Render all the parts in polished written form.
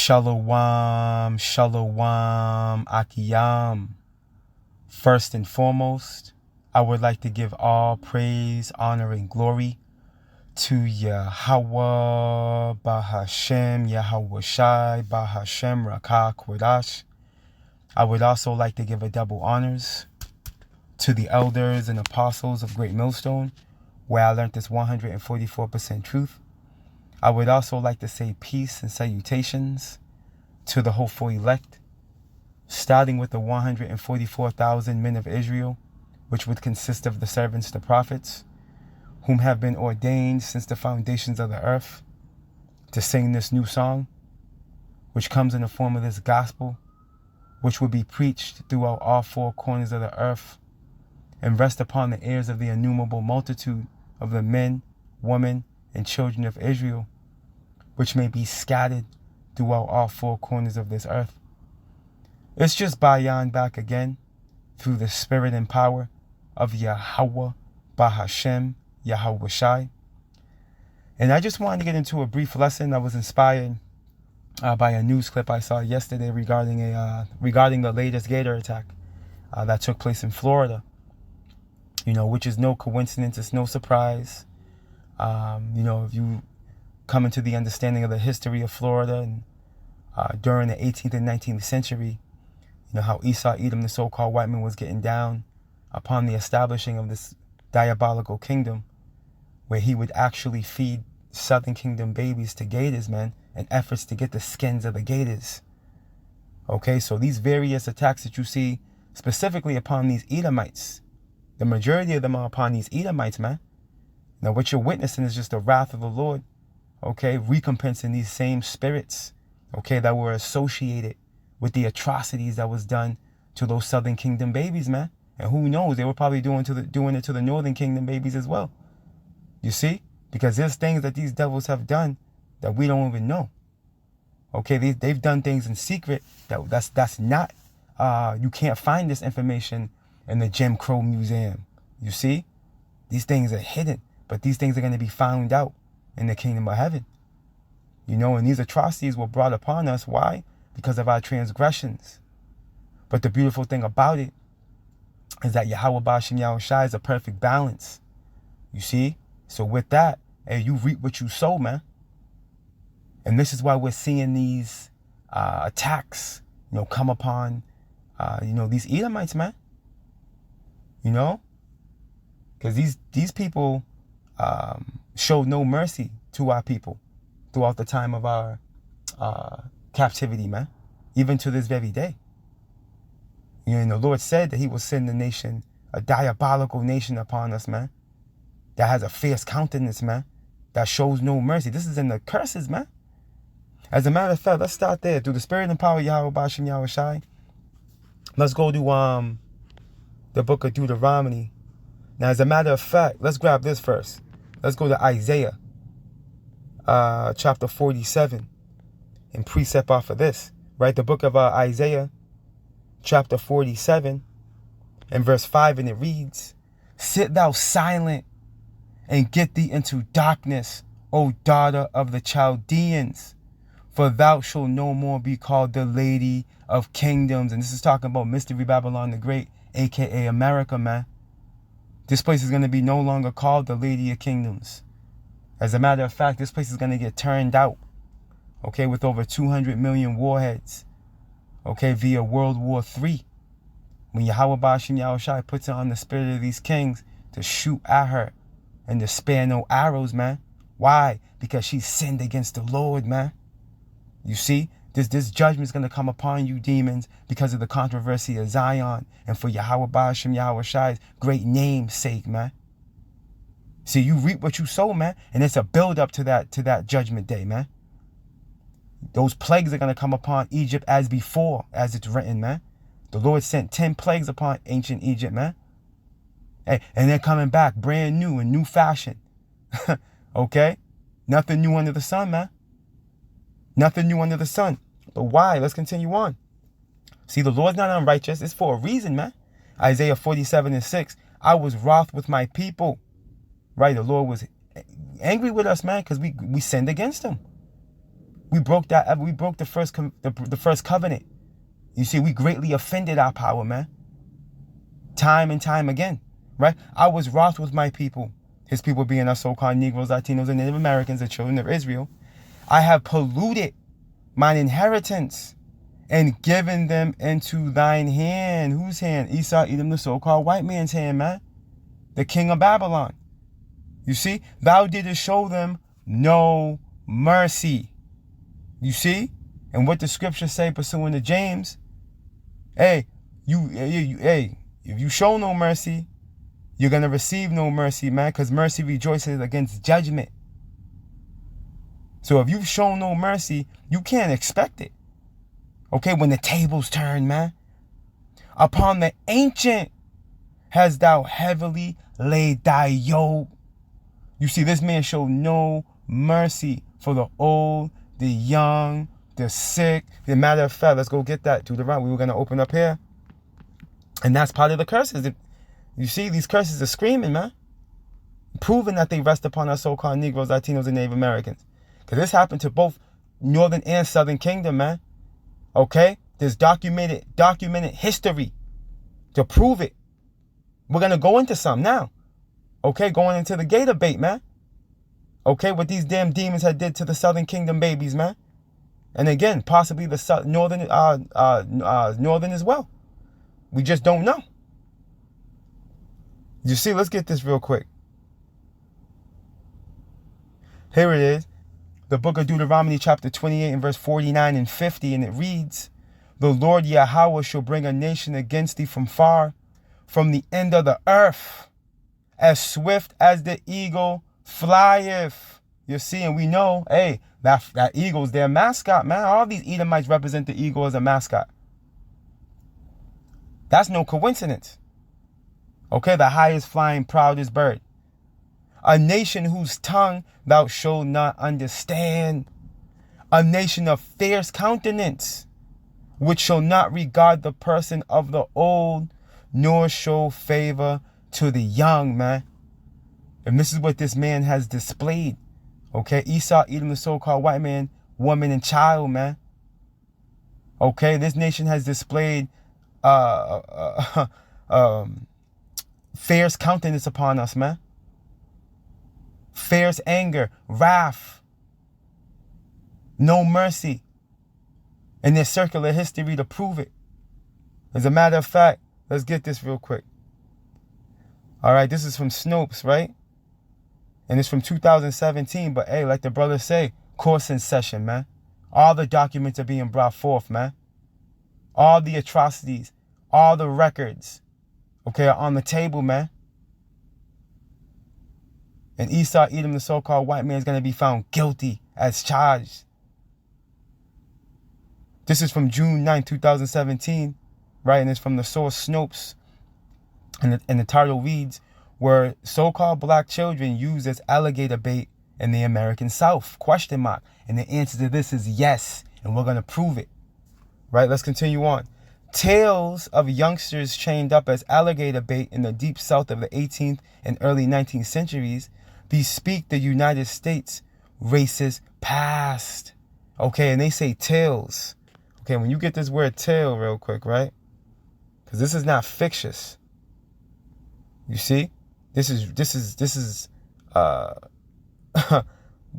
Shalom, shalom, akiyam. First and foremost, I would like to give all praise, honor, and glory to Yahweh, Bahashem, Yahweh Shai, Bahashem, Rakah, Kodash. I would also like to give a double honors to the elders and apostles of Great Millstone, where I learned this 144% truth. I would also like to say peace and salutations to the hopeful elect, starting with the 144,000 men of Israel, which would consist of the servants, the prophets, whom have been ordained since the foundations of the earth to sing this new song, which comes in the form of this gospel, which will be preached throughout all four corners of the earth and rest upon the ears of the innumerable multitude of the men, women, and children of Israel, which may be scattered throughout all four corners of this earth. It's just Bayan back again through the spirit and power of Yahweh, Bahashem, Yahweh Shai. And I just wanted to get into a brief lesson. I was inspired by a news clip I saw yesterday regarding the latest gator attack that took place in Florida. Which is no coincidence. It's no surprise. If you come into the understanding of the history of Florida and during the 18th and 19th century, how Esau, Edom, the so-called white man, was getting down upon the establishing of this diabolical kingdom, where he would actually feed Southern Kingdom babies to gators, man, in efforts to get the skins of the gators. Okay, so these various attacks that you see specifically upon these Edomites, the majority of them are upon these Edomites, man. Now, what you're witnessing is just the wrath of the Lord, okay, recompensing these same spirits, okay, that were associated with the atrocities that was done to those Southern Kingdom babies, man. And who knows, they were probably doing it to the Northern Kingdom babies as well. You see? Because there's things that these devils have done that we don't even know. Okay, they've done things in secret that's not, you can't find this information in the Jim Crow Museum. You see? These things are hidden, but these things are going to be found out in the kingdom of heaven. And these atrocities were brought upon us. Why? Because of our transgressions. But the beautiful thing about it is that Yahweh Bashim Yahweh Shai is a perfect balance. You see? So with that, hey, you reap what you sow, man. And this is why we're seeing these attacks, come upon, these Edomites, man. Because these people showed no mercy to our people throughout the time of our captivity, man, even to this very day. And the Lord said that he will send a diabolical nation upon us, man, that has a fierce countenance, man, that shows no mercy. This is in the curses, man. As a matter of fact, let's start there. Through the spirit and power of Yahweh Bashim Yahweh Shai, let's go to the book of Deuteronomy. Now, as a matter of fact, let's grab this first. Let's go to Isaiah chapter 47 and precept off of this. Right, the book of Isaiah chapter 47 and verse 5, and it reads, "Sit thou silent and get thee into darkness, O daughter of the Chaldeans, for thou shalt no more be called the Lady of Kingdoms." And this is talking about Mystery Babylon the Great, aka America, man. This place is going to be no longer called the Lady of Kingdoms. As a matter of fact, this place is going to get turned out, okay, with over 200 million warheads, okay, via World War III. When Yahweh Bashim Yahweh Shai puts it on the spirit of these kings to shoot at her and to spare no arrows, man. Why? Because she sinned against the Lord, man. You see? This judgment is going to come upon you, demons, because of the controversy of Zion and for Yahweh Bashim Yahweh Shai's great name's sake, man. See, you reap what you sow, man, and it's a build up to that judgment day, man. Those plagues are going to come upon Egypt as before, as it's written, man. The Lord sent 10 plagues upon ancient Egypt, man. Hey, and they're coming back brand new in new fashion. Okay? Nothing new under the sun, man. Nothing new under the sun. But why? Let's continue on. See, the Lord's not unrighteous. It's for a reason, man. Isaiah 47 and 6. "I was wroth with my people." Right? The Lord was angry with us, man, because we sinned against him. We broke that. We broke the first covenant. You see, we greatly offended our power, man. Time and time again, right? I was wroth with my people. His people being our so-called Negroes, Latinos, and Native Americans, the children of Israel. I have polluted mine inheritance and given them into thine hand. Whose hand? Esau, Edom, the so-called white man's hand, man. The king of Babylon. You see, thou didst show them no mercy. You see? And what the scriptures say pursuant to James, hey, if you show no mercy, you're going to receive no mercy, man, because mercy rejoices against judgment. So if you've shown no mercy, you can't expect it. Okay, when the tables turn, man. Upon the ancient hast thou heavily laid thy yoke. You see, this man showed no mercy for the old, the young, the sick. As a matter of fact, let's go get that. Deuteronomy. We were going to open up here. And that's part of the curses. You see, these curses are screaming, man. Proving that they rest upon our so-called Negroes, Latinos, and Native Americans. Because this happened to both Northern and Southern Kingdom, man. Okay? There's documented history to prove it. We're going to go into some now. Okay? Going into the gator bait, man. Okay? What these damn demons had did to the Southern Kingdom babies, man. And again, possibly the Northern as well. We just don't know. You see, let's get this real quick. Here it is. The book of Deuteronomy chapter 28 and verse 49 and 50. And it reads, the Lord Yahweh shall bring a nation against thee from far, from the end of the earth, as swift as the eagle flieth. You see, and we know, hey, that eagle's their mascot, man. All these Edomites represent the eagle as a mascot. That's no coincidence. Okay, the highest flying, proudest bird. A nation whose tongue thou shalt not understand. A nation of fierce countenance, which shall not regard the person of the old, nor show favor to the young, man. And this is what this man has displayed. Okay, Esau, Edom, the so-called white man, woman, and child, man. Okay, this nation has displayed fierce countenance upon us, man. Fierce anger, wrath, no mercy. And there's circular history to prove it. As a matter of fact, let's get this real quick. All right, this is from Snopes, right? And it's from 2017. But hey, like the brothers say, course in session, man. All the documents are being brought forth, man. All the atrocities, all the records, okay, are on the table, man. And Esau, Edom, the so-called white man, is going to be found guilty as charged. This is from June 9, 2017, right? And it's from the source Snopes. And the title reads, were so-called black children used as alligator bait in the American South? Question mark. And the answer to this is yes. And we're going to prove it. Right? Let's continue on. Tales of youngsters chained up as alligator bait in the deep south of the 18th and early 19th centuries bespeak the United States racist past. Okay, and they say tales. Okay, when you get this word tale real quick, right? Because this is not fictitious. You see? This is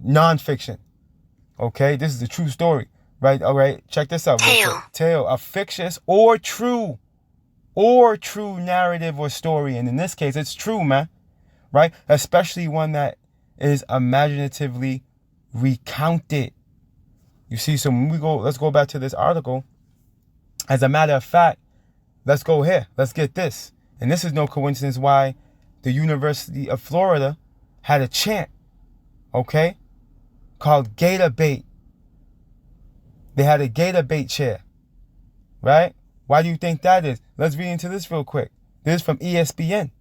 non-fiction. Okay, this is a true story. Right, all right, check this out. Tale, a fictitious or true narrative or story. And in this case, it's true, man. Right? Especially one that is imaginatively recounted. You see, so when let's go back to this article. As a matter of fact, let's go here. Let's get this. And this is no coincidence why the University of Florida had a chant, okay, called Gator Bait. They had a gator bait chair, right? Why do you think that is? Let's read into this real quick. This is from ESPN.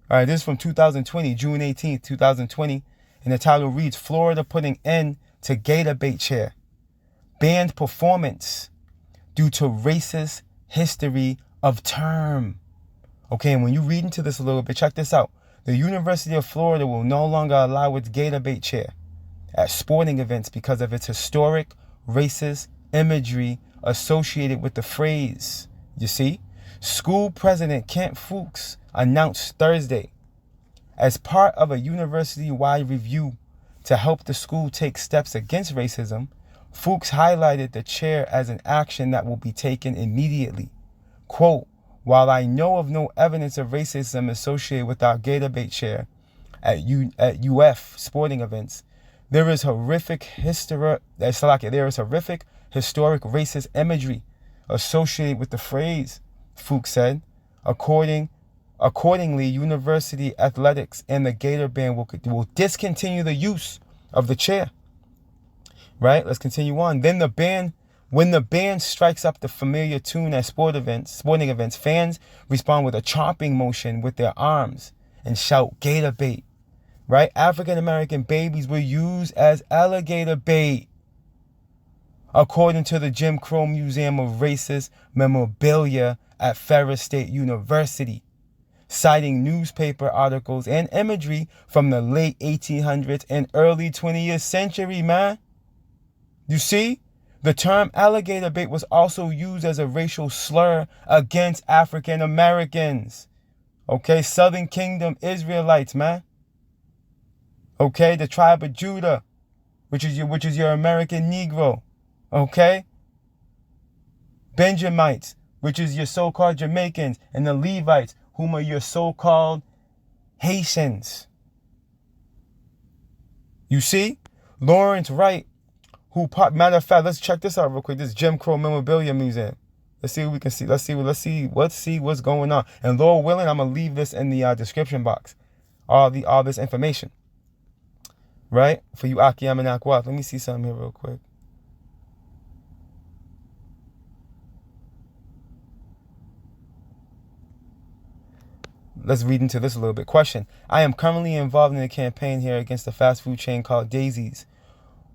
All right, this is from 2020, June 18th, 2020. And the title reads, Florida putting end to gator bait chair. Banned performance due to racist history of term. Okay, and when you read into this a little bit, check this out. The University of Florida will no longer allow its gator bait chair at sporting events because of its historic racist imagery associated with the phrase. You see? School President Kent Fuchs announced Thursday, as part of a university-wide review to help the school take steps against racism, Fuchs highlighted the chair as an action that will be taken immediately. Quote, while I know of no evidence of racism associated with our Gator Bait chair at UF sporting events, there is horrific historic racist imagery associated with the phrase, Fuchs said. Accordingly, university athletics and the Gator Band will discontinue the use of the chair. Right? Let's continue on. When the band strikes up the familiar tune at sporting events, fans respond with a chomping motion with their arms and shout Gator Bait. Right? African American babies were used as alligator bait, according to the Jim Crow Museum of Racist Memorabilia at Ferris State University, citing newspaper articles and imagery from the late 1800s and early 20th century, man. You see? The term alligator bait was also used as a racial slur against African Americans. Okay, Southern Kingdom Israelites, man. Okay, the tribe of Judah, which is your American Negro. Okay? Benjamites, which is your so-called Jamaicans, and the Levites, whom are your so-called Haitians. You see? Lawrence Wright, matter of fact, let's check this out real quick. This Jim Crow Memorabilia Museum. Let's see what we can see. Let's see what's going on. And Lord willing, I'm gonna leave this in the description box. All this information. Right? For you Akiyam and Akwaf. Let me see something here real quick. Let's read into this a little bit. Question. I am currently involved in a campaign here against a fast food chain called Daisy's,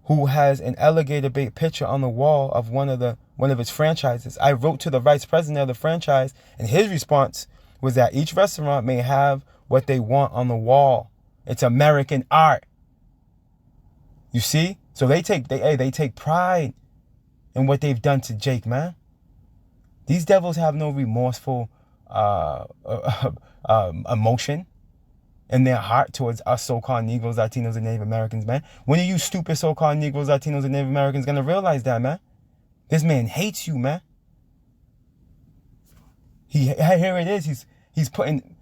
who has an alligator bait picture on the wall of one of its franchises. I wrote to the vice president of the franchise, and his response was that each restaurant may have what they want on the wall. It's American art. You see? So they take pride in what they've done to Jake, man. These devils have no remorseful emotion in their heart towards us so-called Negroes, Latinos, and Native Americans, man. When are you stupid so-called Negroes, Latinos, and Native Americans gonna realize that, man? This man hates you, man. Here it is. He's putting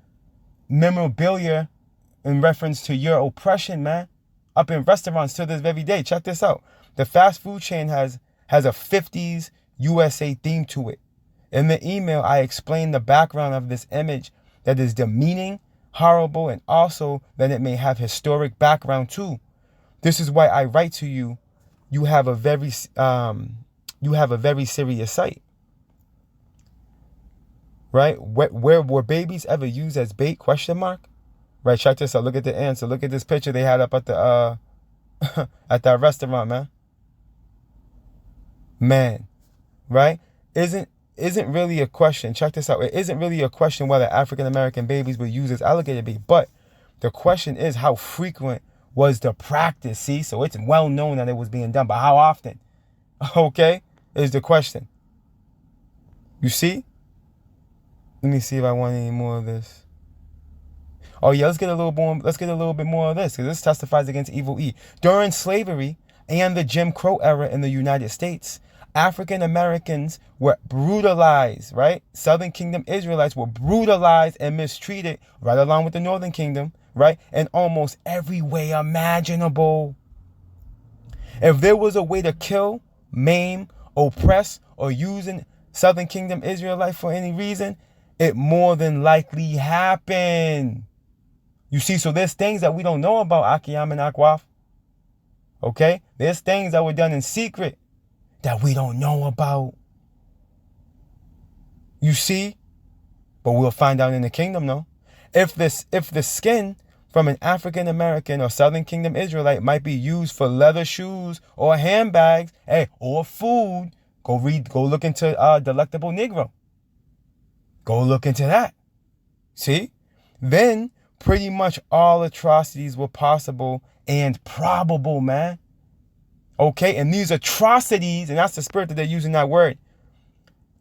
memorabilia in reference to your oppression, man, up in restaurants to this very day. Check this out. The fast food chain has a 50s USA theme to it. In the email, I explained the background of this image that is demeaning, horrible, and also that it may have historic background too. This is why I write to you. You have a very serious sight. Right? Where were babies ever used as bait? Question mark. Right, check this out. Look at the answer. Look at this picture they had up at the at that restaurant, man. Man, right? Isn't really a question. Check this out. It isn't really a question whether African American babies were used as alligator bait, but the question is how frequent was the practice. See, so it's well known that it was being done, but how often? Okay, is the question. You see? Let me see if I want any more of this. Oh yeah, let's get a little bit more of this, because this testifies against evil E. During slavery and the Jim Crow era in the United States, African Americans were brutalized, right? Southern Kingdom Israelites were brutalized and mistreated, right along with the Northern Kingdom, right? In almost every way imaginable. If there was a way to kill, maim, oppress, or use a Southern Kingdom Israelite for any reason, it more than likely happened. You see, so there's things that we don't know about Akiyam and Akwaf. Okay? There's things that were done in secret that we don't know about. You see? But we'll find out in the kingdom, though. If the skin from an African American or Southern Kingdom Israelite might be used for leather shoes or handbags, or food, go look into Delectable Negro. Go look into that. See? Then pretty much all atrocities were possible and probable, man. Okay, and these atrocities, and that's the spirit that they're using that word.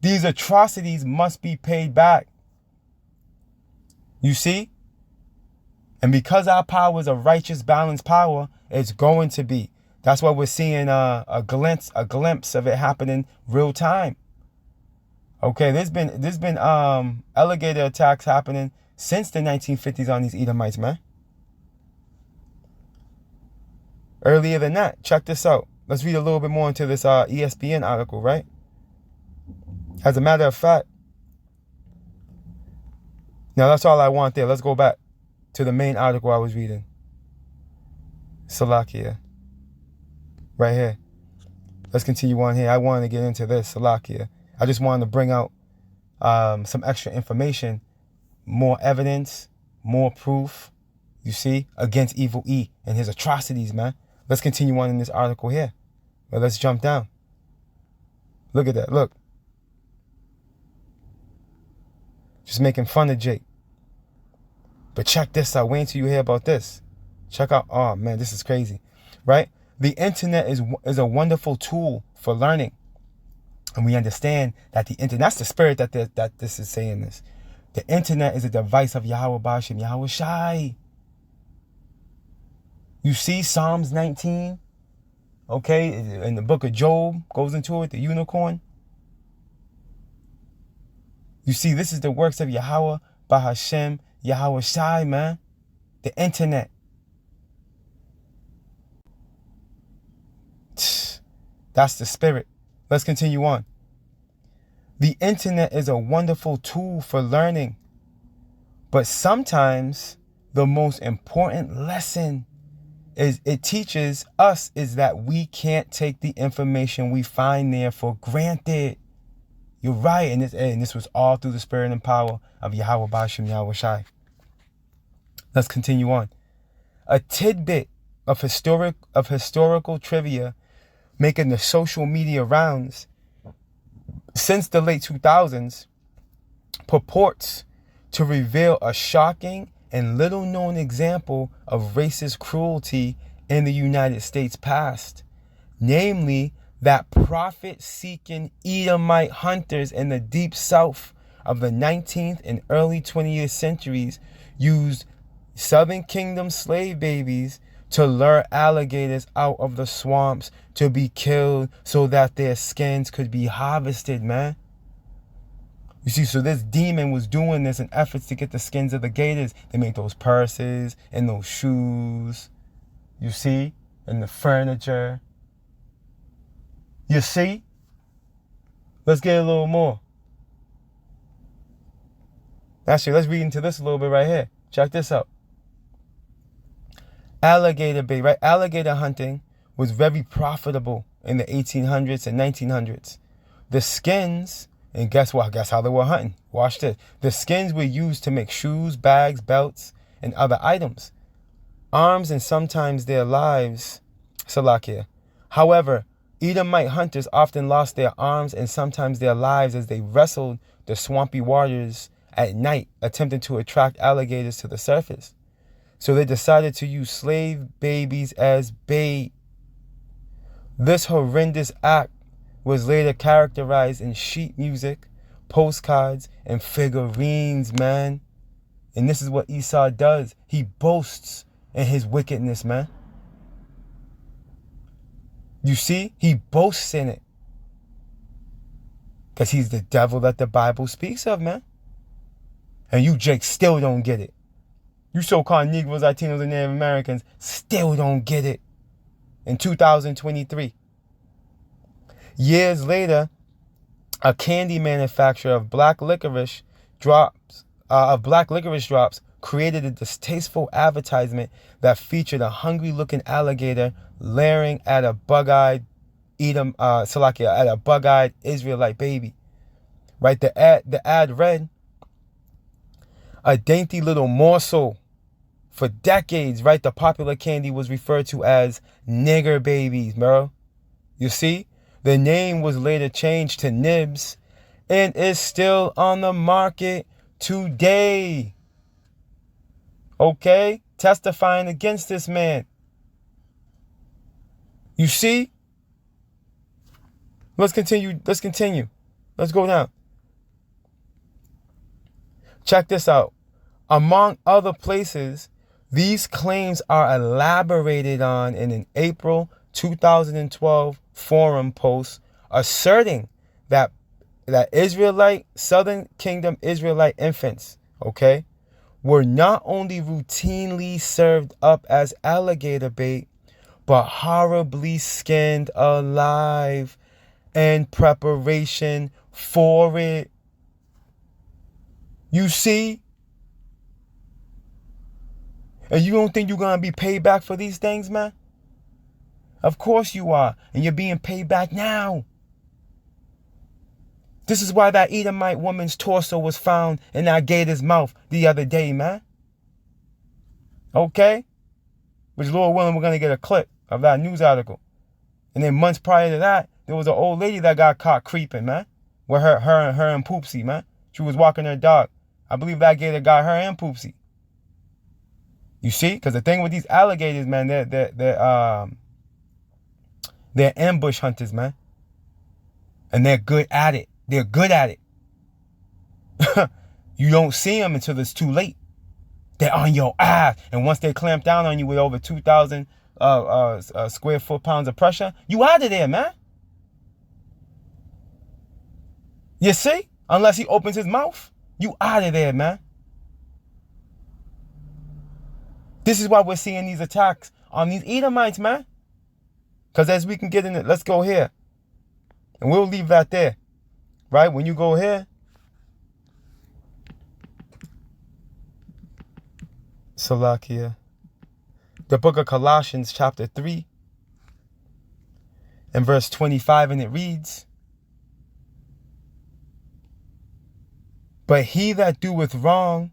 These atrocities must be paid back. You see? And because our power is a righteous, balanced power, it's going to be. That's why we're seeing a glimpse of it happening real time. Okay, there's been alligator attacks happening since the 1950s on these Edomites, man. Earlier than that, check this out. Let's read a little bit more into this ESPN article, right? As a matter of fact, now that's all I want there. Let's go back to the main article I was reading. Salakia. Right here. Let's continue on here. I wanted to get into this, Salakia. I just wanted to bring out some extra information, more evidence, more proof, you see, against evil E and his atrocities, man. Let's continue on in this article here. But let's jump down. Look at that. Look. Just making fun of Jake. But check this out. Wait until you hear about this. Check out. Oh, man, this is crazy. Right? The internet is a wonderful tool for learning. And we understand that the internet, that's the spirit that this is saying this. The internet is a device of Yahweh Bashim, Yahweh Shai. You see Psalms 19, okay, in the book of Job, goes into it, the unicorn. You see, this is the works of Yahweh Bahashem, Yahweh Shai, man. The internet. That's the spirit. Let's continue on. The internet is a wonderful tool for learning. But sometimes the most important lesson it teaches us is that we can't take the information we find there for granted. You're right. And this was all through the spirit and power of Yahweh Bashim, Yahweh Shai. Let's continue on. A tidbit of historical trivia making the social media rounds since the late 2000s purports to reveal a shocking and little known example of racist cruelty in the United States past. Namely, that profit-seeking Edomite hunters in the deep south of the 19th and early 20th centuries used Southern Kingdom slave babies to lure alligators out of the swamps to be killed so that their skins could be harvested, man. You see, so this demon was doing this in efforts to get the skins of the gators. They made those purses and those shoes, you see, and the furniture. You see? Let's get a little more. Actually, let's read into this a little bit right here. Check this out. Alligator bait, right? Alligator hunting was very profitable in the 1800s and 1900s. The skins, and guess what? Guess how they were hunting? Watch this. The skins were used to make shoes, bags, belts, and other items. Arms and sometimes their lives. Salakia. However, Edomite hunters often lost their arms and sometimes their lives as they wrestled the swampy waters at night, attempting to attract alligators to the surface. So they decided to use slave babies as bait. This horrendous act was later characterized in sheet music, postcards, and figurines, man. And this is what Esau does. He boasts in his wickedness, man. You see? He boasts in it. Because he's the devil that the Bible speaks of, man. And you, Jake, still don't get it. You so-called Negroes, Latinos, and Native Americans still don't get it. In 2023. Years later, a candy manufacturer of black licorice drops created a distasteful advertisement that featured a hungry-looking alligator leering at a bug-eyed Israelite baby. Right? The ad read, "A dainty little morsel." For decades, right, the popular candy was referred to as nigger babies, bro. You see? The name was later changed to Nibs and is still on the market today. Okay? Testifying against this man. You see? Let's continue. Let's go down. Check this out. Among other places, these claims are elaborated on in an April 2012 forum post asserting that Southern Kingdom Israelite infants, okay, were not only routinely served up as alligator bait, but horribly skinned alive in preparation for it. You see? And you don't think you're going to be paid back for these things, man? Of course you are. And you're being paid back now. This is why that Edomite woman's torso was found in that gator's mouth the other day, man. Okay? Which, Lord willing, we're going to get a clip of that news article. And then months prior to that, there was an old lady that got caught creeping, man. With her and Poopsie, man. She was walking her dog. I believe that gator got her and Poopsie. You see? Because the thing with these alligators, man, they're ambush hunters, man. And they're good at it. They're good at it. You don't see them until it's too late. They're on your ass. And once they clamp down on you with over 2,000 square foot pounds of pressure, you out of there, man. You see? Unless he opens his mouth, you out of there, man. This is why we're seeing these attacks on these Edomites, man. Because as we can get in it, let's go here. And we'll leave that there. Right? When you go here. Salakia. The book of Colossians chapter 3. And verse 25. And it reads. But he that doeth wrong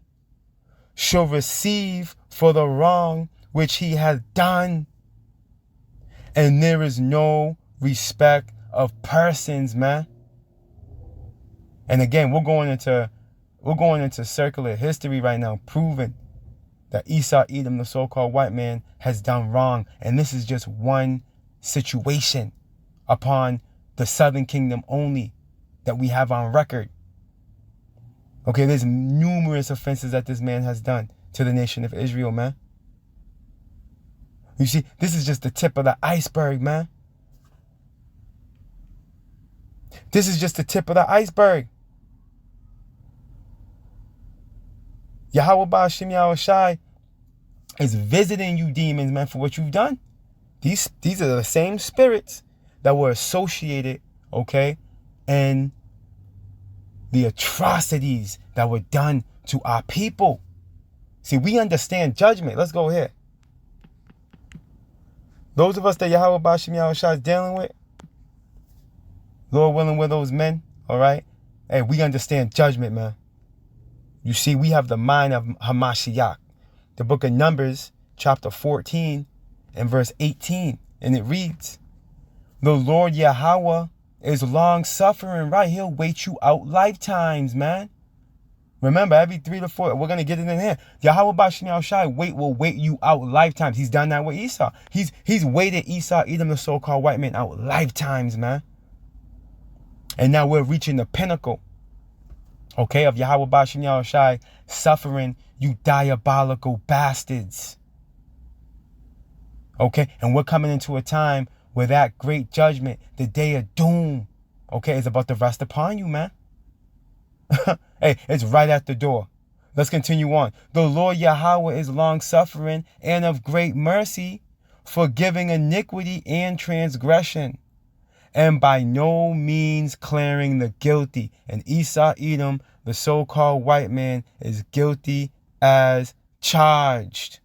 shall receive for the wrong which he hath done. And there is no respect of persons, man. And again, we're going into circular history right now, proving that Esau, Edom, the so-called white man, has done wrong. And this is just one situation upon the Southern Kingdom only that we have on record. Okay, there's numerous offenses that this man has done to the nation of Israel, man. You see, this is just the tip of the iceberg, man. This is just the tip of the iceberg. Yahweh Ba'Shem Yahushai is visiting you demons, man, for what you've done. These are the same spirits that were associated, okay, and the atrocities that were done to our people. See, we understand judgment. Let's go here. Those of us that Yahweh Ba'Shem Yahushai is dealing with, Lord willing, we're those men, all right? Hey, we understand judgment, man. You see, we have the mind of Hamashiach. The book of Numbers, chapter 14, and verse 18. And it reads, the Lord Yahweh is long-suffering, right? He'll wait you out lifetimes, man. Remember, every 3 to 4, we're going to get it in here. Yahweh Ba'Shem Yahushai will wait you out lifetimes. He's done that with Esau. He's waited Esau, Edom, the so-called white man, out lifetimes, man. And now we're reaching the pinnacle, okay, of Yahweh Ba'Shem Yahushai suffering you diabolical bastards. Okay, and we're coming into a time where that great judgment, the day of doom, okay, is about to rest upon you, man. Hey, it's right at the door. Let's continue on. The Lord Yahweh is long-suffering and of great mercy, forgiving iniquity and transgression, and by no means clearing the guilty. And Esau, Edom, the so-called white man, is guilty as charged.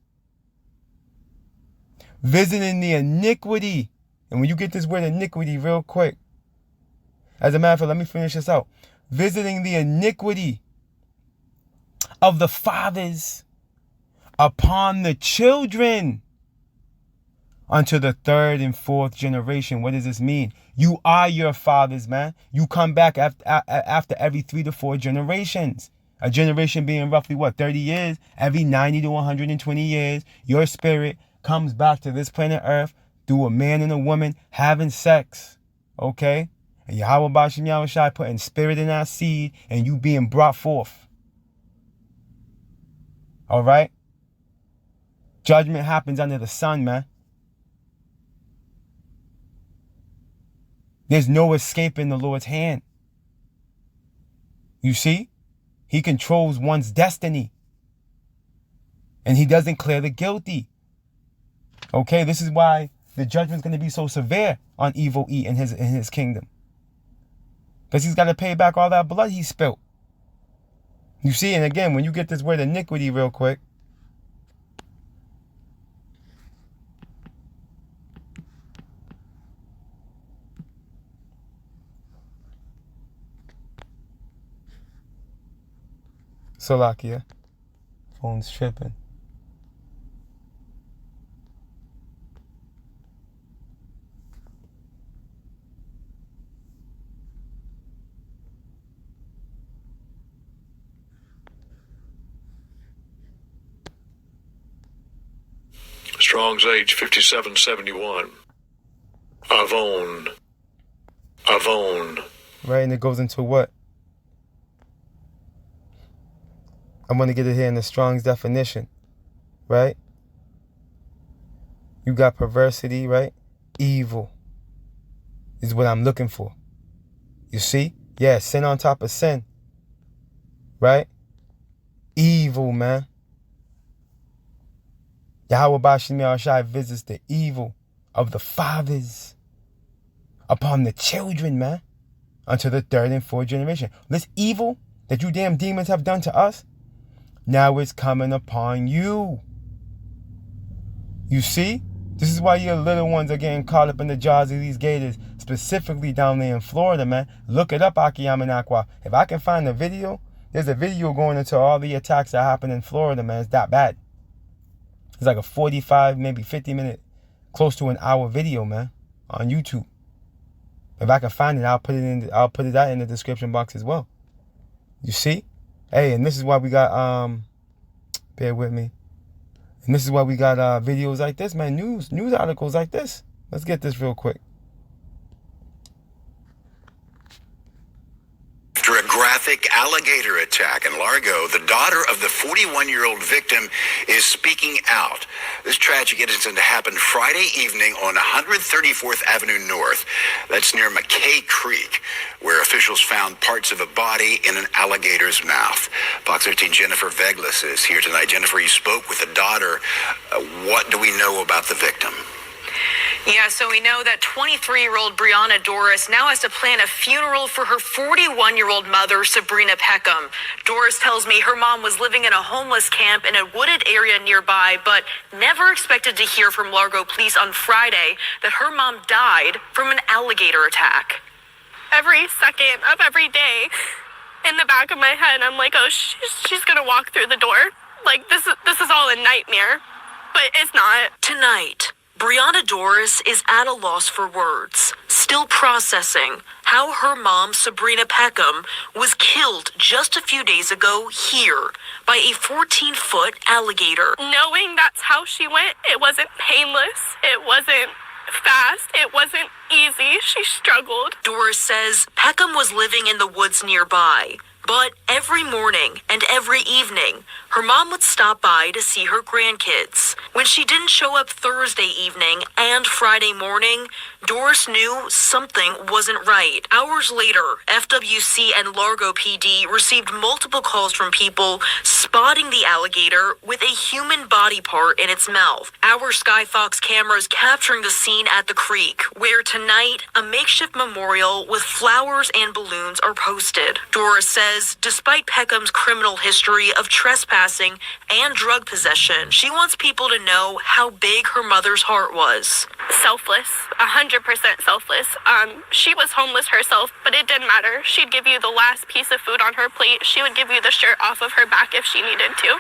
Visiting the iniquity. And when you get this word iniquity real quick, as a matter of fact, let me finish this out. Visiting the iniquity of the fathers upon the children unto the 3rd and 4th generation. What does this mean? You are your fathers, man. You come back after every 3 to 4 generations. A generation being roughly, 30 years? Every 90 to 120 years, your spirit comes back to this planet Earth through a man and a woman having sex. Okay? And Yahweh Bashim Yahushai putting spirit in that seed and you being brought forth. All right? Judgment happens under the sun, man. There's no escaping the Lord's hand. You see? He controls one's destiny. And he doesn't clear the guilty. Okay, this is why the judgment's going to be so severe on evil E in his kingdom. Because he's got to pay back all that blood he spilt. You see, and again, when you get this word iniquity real quick. Salakia. Phone's tripping. Strong's H 5771. Avon. Right, and it goes into what? I'm going to get it here in the Strong's definition. Right? You got perversity, right? Evil is what I'm looking for. You see? Yeah, sin on top of sin. Right? Evil, man. Yahweh Bashim Yahushai visits the evil of the fathers upon the children, man, unto the third and fourth generation. This evil that you damn demons have done to us, now it's coming upon you. You see? This is why your little ones are getting caught up in the jaws of these gators, specifically down there in Florida, man. Look it up, Akiyam and Aqua. If I can find a video, there's a video going into all the attacks that happen in Florida, man. It's that bad. It's like a 45, maybe 50-minute, close to an hour video, man, on YouTube. If I can find it, I'll put it out in the description box as well. You see? Hey, and this is why we got bear with me. And this is why we got videos like this, man, news articles like this. Let's get this real quick. After a graphic alligator attack in Largo, the daughter of the 41-year-old victim is speaking out. This tragic incident happened Friday evening on 134th Avenue North. That's near McKay Creek, where officials found parts of a body in an alligator's mouth. Fox 13 Jennifer Veglas is here tonight. Jennifer, you spoke with the daughter. What do we know about the victim? Yeah, so we know that 23-year-old Brianna Doris now has to plan a funeral for her 41-year-old mother, Sabrina Peckham. Doris tells me her mom was living in a homeless camp in a wooded area nearby, but never expected to hear from Largo police on Friday that her mom died from an alligator attack. Every second of every day, in the back of my head, I'm like, oh, she's gonna walk through the door. Like, this is all a nightmare, but it's not. Tonight, Brianna Doris is at a loss for words, still processing how her mom, Sabrina Peckham, was killed just a few days ago here by a 14-foot alligator. Knowing that's how she went, it wasn't painless, it wasn't fast, it wasn't easy, she struggled. Doris says Peckham was living in the woods nearby, but every morning and every evening, her mom would stop by to see her grandkids. When she didn't show up Thursday evening and Friday morning, Doris knew something wasn't right. Hours later, FWC and Largo PD received multiple calls from people spotting the alligator with a human body part in its mouth. Our Skyfox cameras capturing the scene at the creek, where tonight a makeshift memorial with flowers and balloons are posted. Doris says despite Peckham's criminal history of trespassing and drug possession, she wants people to know how big her mother's heart was. Selfless, 100% selfless. She was homeless herself, but it didn't matter. She'd give you the last piece of food on her plate. She would give you the shirt off of her back if she needed to.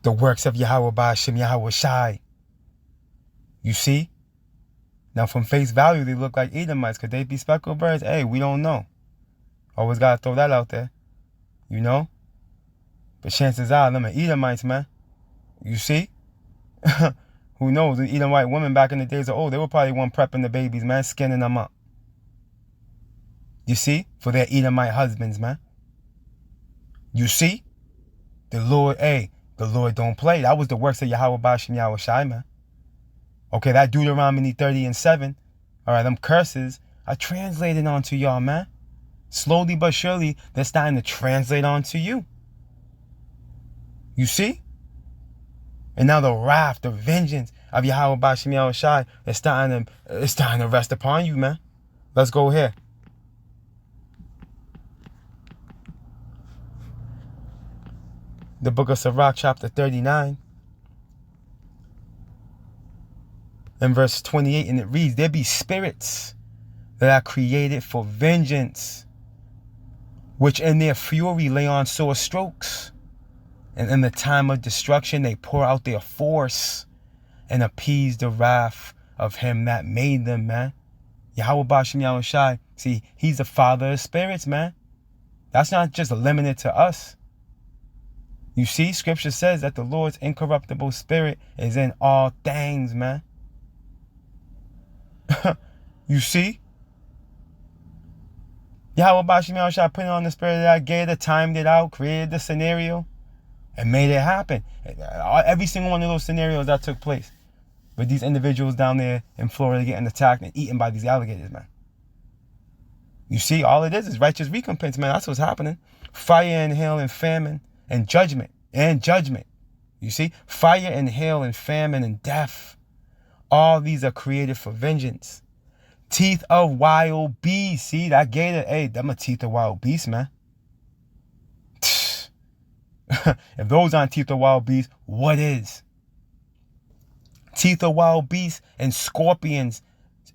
The works of Yahweh Ba'ashem Yahweh Shai. You see? Now from face value, they look like Edomites. Could they be speckled birds? Hey, we don't know. Always gotta throw that out there. You know? But chances are, them are Edomites, man. You see? Who knows? The Edomite women back in the days of old, they were probably one prepping the babies, man, skinning them up. You see? For their Edomite husbands, man. You see? The Lord, the Lord don't play. That was the works of Yahweh Bashim Yahweh Shai, man. Okay, that Deuteronomy 30:7, all right, them curses are translated onto y'all, man. Slowly but surely, they're starting to translate onto you. You see? And now the wrath, the vengeance of Yahweh Bashim Yahweh Shai is starting to rest upon you, man. Let's go here. The book of Sirach, chapter 39, and verse 28, and it reads, there be spirits that are created for vengeance, which in their fury lay on sore strokes, and in the time of destruction they pour out their force and appease the wrath of him that made them, man. Yahweh Bashim Yahweh Shai, see, he's the father of spirits, man. That's not just limited to us. You see, scripture says that the Lord's incorruptible spirit is in all things, man. You see? Yahweh Bashim Yahweh Shai put on the spirit that I gave it, timed it out, created the scenario, and made it happen. Every single one of those scenarios that took place with these individuals down there in Florida getting attacked and eaten by these alligators, man. You see, all it is righteous recompense, man. That's what's happening. Fire and hail and famine and judgment. You see, fire and hail and famine and death. All these are created for vengeance. Teeth of wild beasts. See, that gator, them a teeth of wild beast, man. If those aren't teeth of wild beasts, what is? Teeth of wild beasts and scorpions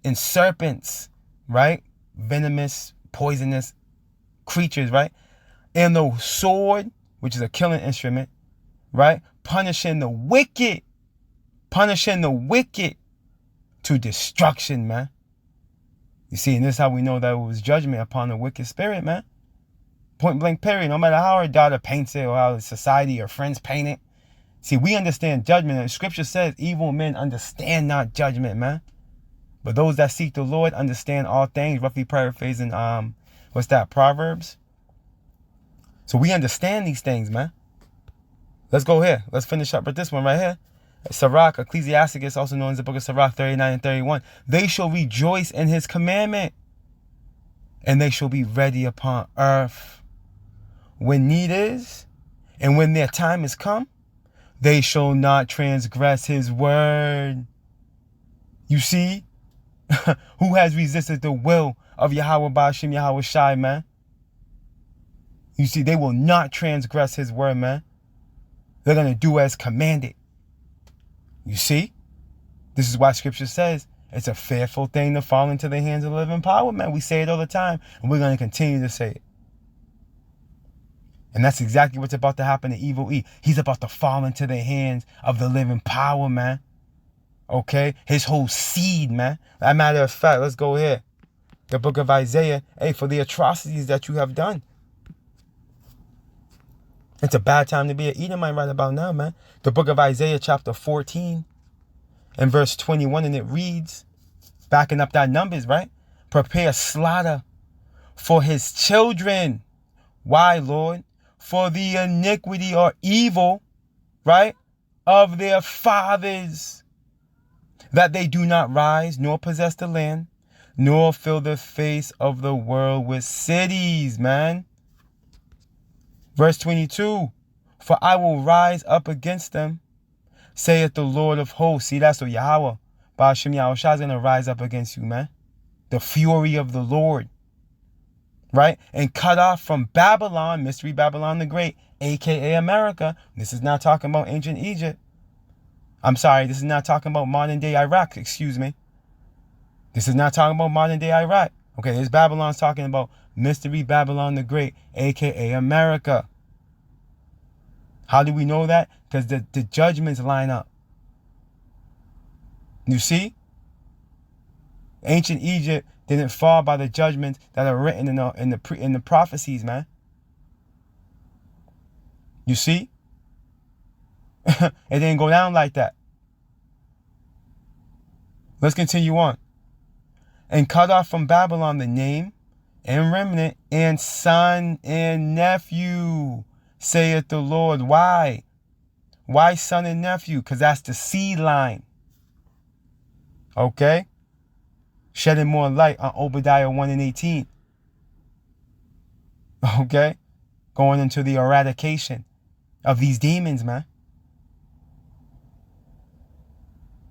and serpents, right? Venomous, poisonous creatures, right? And the sword, which is a killing instrument, right? Punishing the wicked to destruction, man. You see, and this is how we know that it was judgment upon the wicked spirit, man. Point blank period. No matter how our daughter paints it or how society or friends paint it. See, we understand judgment. And scripture says evil men understand not judgment, man. But those that seek the Lord understand all things. Roughly paraphrasing, Proverbs. So we understand these things, man. Let's go here. Let's finish up with this one right here. Sirach, Ecclesiasticus, also known as the book of Sirach 39 and 31. They shall rejoice in his commandment, and they shall be ready upon earth. When need is, and when their time is come, they shall not transgress his word. You see? Who has resisted the will of Yahweh Bashim Yahweh Shai, man? You see, they will not transgress his word, man. They're going to do as commanded. You see? This is why scripture says it's a fearful thing to fall into the hands of the living power, man. We say it all the time, and we're going to continue to say it. And that's exactly what's about to happen to Evil E. He's about to fall into the hands of the living power, man. Okay? His whole seed, man. As a matter of fact, let's go here. The book of Isaiah. For the atrocities that you have done. It's a bad time to be an Edomite right about now, man. The book of Isaiah chapter 14 and verse 21, and it reads, backing up that numbers, right? Prepare slaughter for his children. Why, Lord? For the iniquity or evil, right, of their fathers, that they do not rise nor possess the land, nor fill the face of the world with cities, man. Verse 22, for I will rise up against them, saith the Lord of hosts. See, that's what Yahweh, Ba'ashim Yahweh Shai is going to rise up against you, man. The fury of the Lord, right? And cut off from Babylon, Mystery Babylon the Great, a.k.a. America. This is not talking about ancient Egypt. I'm sorry, this is not talking about modern day Iraq, excuse me. This is not talking about modern day Iraq. Okay, this Babylon's talking about Mystery Babylon the Great, a.k.a. America. How do we know that? Because the judgments line up. You see? Ancient Egypt didn't fall by the judgments that are written in the prophecies, man. You see? It didn't go down like that. Let's continue on. And cut off from Babylon the name and remnant and son and nephew, saith the Lord. Why? Why son and nephew? Because that's the seed line. Okay? Shedding more light on Obadiah 1 and 18. Okay? Going into the eradication of these demons, man.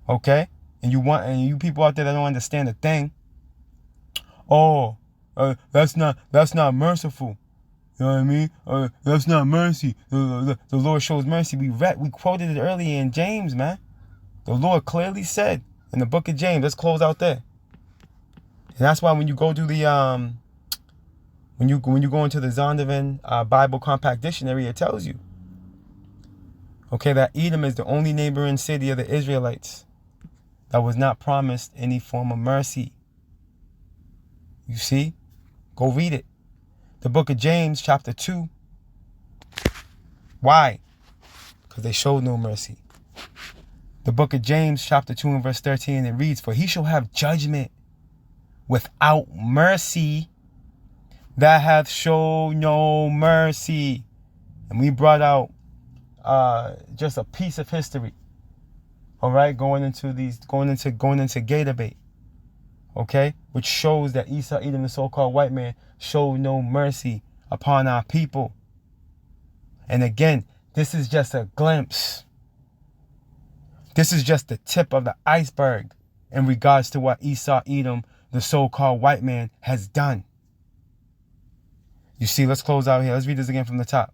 Okay? And you people out there that don't understand a thing. Oh, that's not merciful. You know what I mean? That's not mercy. The Lord shows mercy. We quoted it earlier in James, man. The Lord clearly said in the book of James. Let's close out there. And that's why when you go to the when you go into the Zondervan Bible Compact Dictionary, it tells you, okay, that Edom is the only neighboring city of the Israelites that was not promised any form of mercy. You see? Go read it. The book of James, chapter 2. Why? Because they showed no mercy. The book of James, chapter 2 and verse 13, it reads, for he shall have judgment without mercy that hath showed no mercy. And we brought out just a piece of history. All right, going into gay debate. Okay, which shows that Esau, Edom, the so-called white man, showed no mercy upon our people. And again, this is just a glimpse. This is just the tip of the iceberg in regards to what Esau, Edom, the so-called white man, has done. You see, let's close out here. Let's read this again from the top.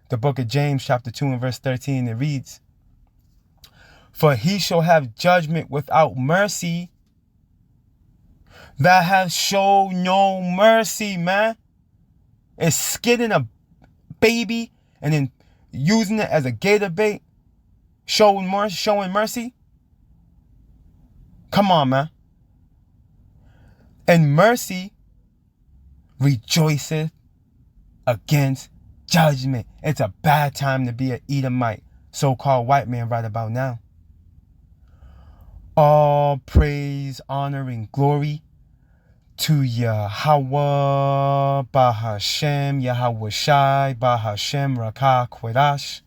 The book of James, chapter 2 and verse 13, it reads, for he shall have judgment without mercy that has showed no mercy, man. It's skinning a baby and then using it as a gator bait, showing mercy. Come on, man. And mercy rejoiceth against judgment. It's a bad time to be an Edomite, so-called white man right about now. All praise, honor, and glory to Yahweh, Bahashem, Yahweh Shai, Bahashem, Rakah, Quedash.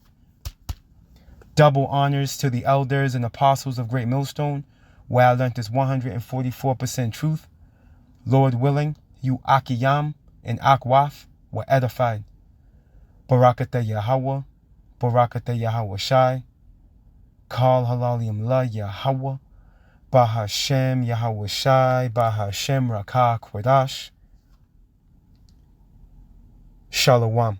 Double honors to the elders and apostles of Great Millstone, where I learned this 144% truth. Lord willing, you Akiyam and Akwaf were edified. Barakatah Yahweh, Barakatah Yahweh Shai, Kal Halalium La Yahweh, Bahashem Yahweh Shai, Bahashem Rakah Quedash. Shalom.